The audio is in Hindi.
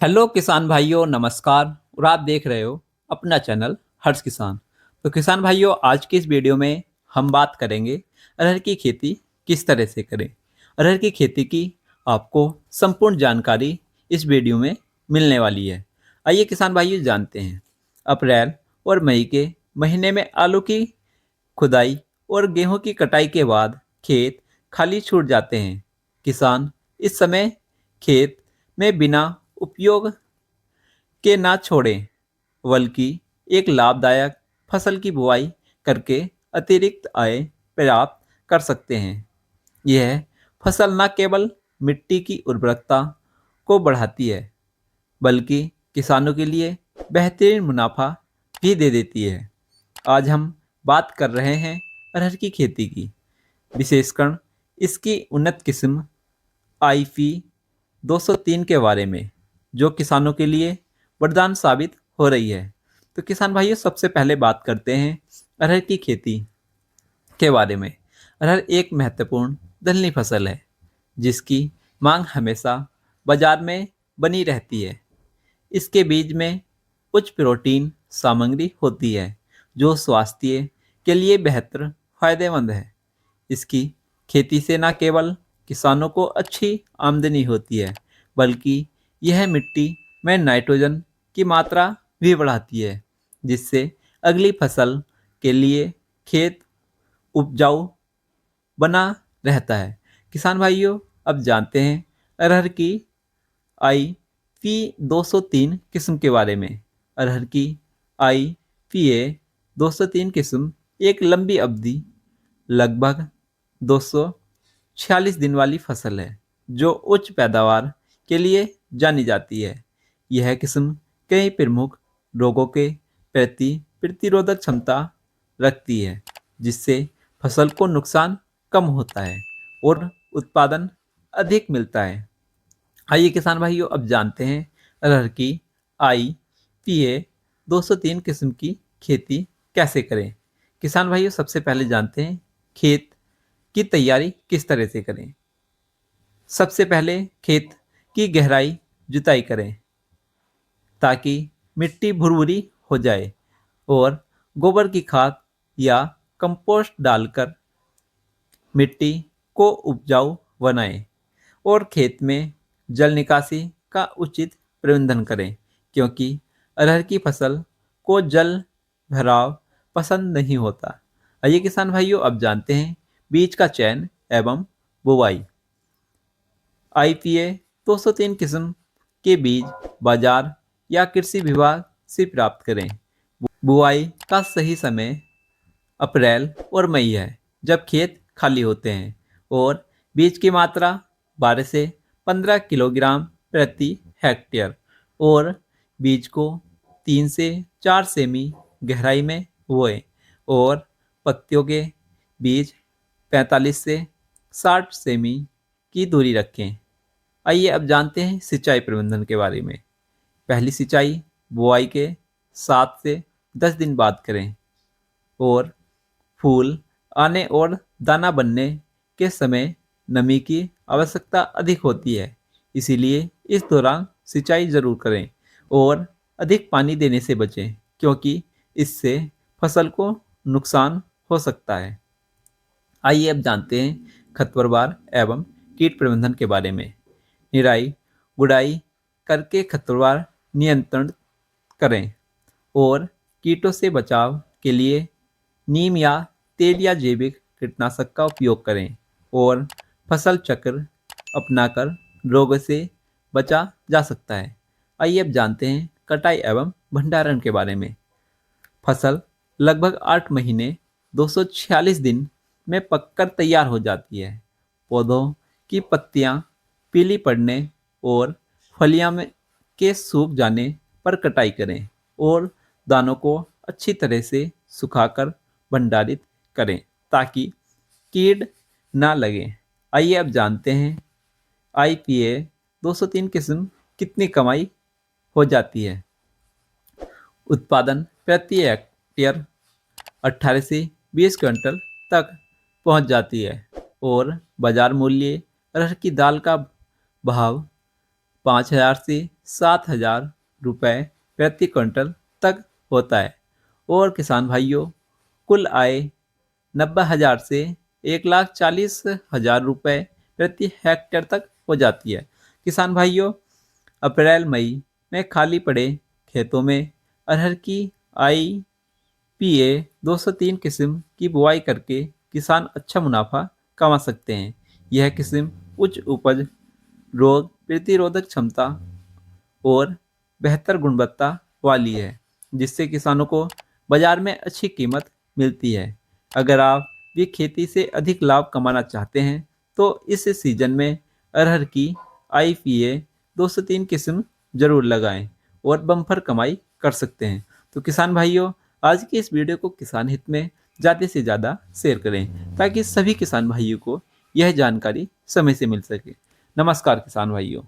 हेलो किसान भाइयों, नमस्कार। और आप देख रहे हो अपना चैनल हर्ष किसान। तो किसान भाइयों, आज की इस वीडियो में हम बात करेंगे अरहर की खेती किस तरह से करें। अरहर की खेती की आपको संपूर्ण जानकारी इस वीडियो में मिलने वाली है। आइए किसान भाइयों जानते हैं। अप्रैल और मई के महीने में आलू की खुदाई और गेहूं की कटाई के बाद खेत खाली छूट जाते हैं। किसान इस समय खेत में बिना उपयोग के ना छोड़ें, बल्कि एक लाभदायक फसल की बुआई करके अतिरिक्त आय प्राप्त कर सकते हैं। यह फसल न केवल मिट्टी की उर्वरकता को बढ़ाती है, बल्कि किसानों के लिए बेहतरीन मुनाफा भी दे देती है। आज हम बात कर रहे हैं अरहर की खेती की, विशेषकर इसकी उन्नत किस्म आईपी 203 के बारे में, जो किसानों के लिए वरदान साबित हो रही है। तो किसान भाइयों, सबसे पहले बात करते हैं अरहर की खेती के बारे में। अरहर एक महत्वपूर्ण दलहनी फसल है, जिसकी मांग हमेशा बाजार में बनी रहती है। इसके बीज में उच्च प्रोटीन सामग्री होती है, जो स्वास्थ्य के लिए बेहतर फायदेमंद है। इसकी खेती से न केवल किसानों को अच्छी आमदनी होती है, बल्कि यह मिट्टी में नाइट्रोजन की मात्रा भी बढ़ाती है, जिससे अगली फसल के लिए खेत उपजाऊ बना रहता है। किसान भाइयों, अब जानते हैं अरहर की IP 203 किस्म के बारे में। अरहर की IPA 203 किस्म एक लंबी अवधि, लगभग 246 दिन वाली फसल है, जो उच्च पैदावार के लिए जानी जाती है। यह किस्म कई प्रमुख रोगों के प्रति प्रतिरोधक क्षमता रखती है, जिससे फसल को नुकसान कम होता है और उत्पादन अधिक मिलता है। आइए किसान भाइयों, अब जानते हैं अरहर की IPA 203 किस्म की खेती कैसे करें। किसान भाइयों, सबसे पहले जानते हैं खेत की तैयारी किस तरह से करें। सबसे पहले खेत की गहराई जुताई करें, ताकि मिट्टी भुरभुरी हो जाए, और गोबर की खाद या कंपोस्ट डालकर मिट्टी को उपजाऊ बनाएं। और खेत में जल निकासी का उचित प्रबंधन करें, क्योंकि अरहर की फसल को जल भराव पसंद नहीं होता। आइए किसान भाइयों, अब जानते हैं बीज का चयन एवं बुवाई। IPA 203 किस्म के बीज बाजार या कृषि विभाग से प्राप्त करें। बुआई का सही समय अप्रैल और मई है, जब खेत खाली होते हैं, और बीज की मात्रा 12 से 15 किलोग्राम प्रति हेक्टेयर, और बीज को 3 से 4 सेमी गहराई में बोएं, और पत्तियों के बीज 45 से 60 सेमी की दूरी रखें। आइए अब जानते हैं सिंचाई प्रबंधन के बारे में। पहली सिंचाई बुआई के 7 से 10 दिन बाद करें, और फूल आने और दाना बनने के समय नमी की आवश्यकता अधिक होती है, इसीलिए इस दौरान सिंचाई जरूर करें, और अधिक पानी देने से बचें, क्योंकि इससे फसल को नुकसान हो सकता है। आइए अब जानते हैं खरपतवार एवं कीट प्रबंधन के बारे में। निराई गुड़ाई करके खरपतवार नियंत्रण करें, और कीटों से बचाव के लिए नीम या तेल या जैविक कीटनाशक का उपयोग करें, और फसल चक्र अपनाकर रोग से बचा जा सकता है। आइए अब जानते हैं कटाई एवं भंडारण के बारे में। फसल लगभग 8 महीने 246 दिन में पककर तैयार हो जाती है। पौधों की पत्तियां पीली पड़ने और फलियां में के सूख जाने पर कटाई करें, और दानों को अच्छी तरह से सुखाकर भंडारित करें, ताकि कीड़ ना लगे। आइए अब जानते हैं IPA 203 किस्म कितनी कमाई हो जाती है। उत्पादन प्रति हेक्टेयर 18 से 20 क्विंटल तक पहुंच जाती है, और बाजार मूल्य अरहर की दाल का भाव 5,000 से 7,000 रुपये प्रति क्विंटल तक होता है। और किसान भाइयों, कुल आय 90,000 से 1,40,000 रुपये प्रति हेक्टेयर तक हो जाती है। किसान भाइयों, अप्रैल मई में खाली पड़े खेतों में अरहर की IPA 203 किस्म की बुआई करके किसान अच्छा मुनाफा कमा सकते हैं। यह किस्म उच्च उपज, रोग प्रतिरोधक क्षमता और बेहतर गुणवत्ता वाली है, जिससे किसानों को बाजार में अच्छी कीमत मिलती है। अगर आप भी खेती से अधिक लाभ कमाना चाहते हैं तो इस सीजन में अरहर की IPA 203 किस्म जरूर लगाएं और बम्पर कमाई कर सकते हैं। तो किसान भाइयों, आज की इस वीडियो को किसान हित में ज़्यादा से ज़्यादा शेयर करें ताकि सभी किसान भाइयों को यह जानकारी समय से मिल सके। नमस्कार किसान भाइयों।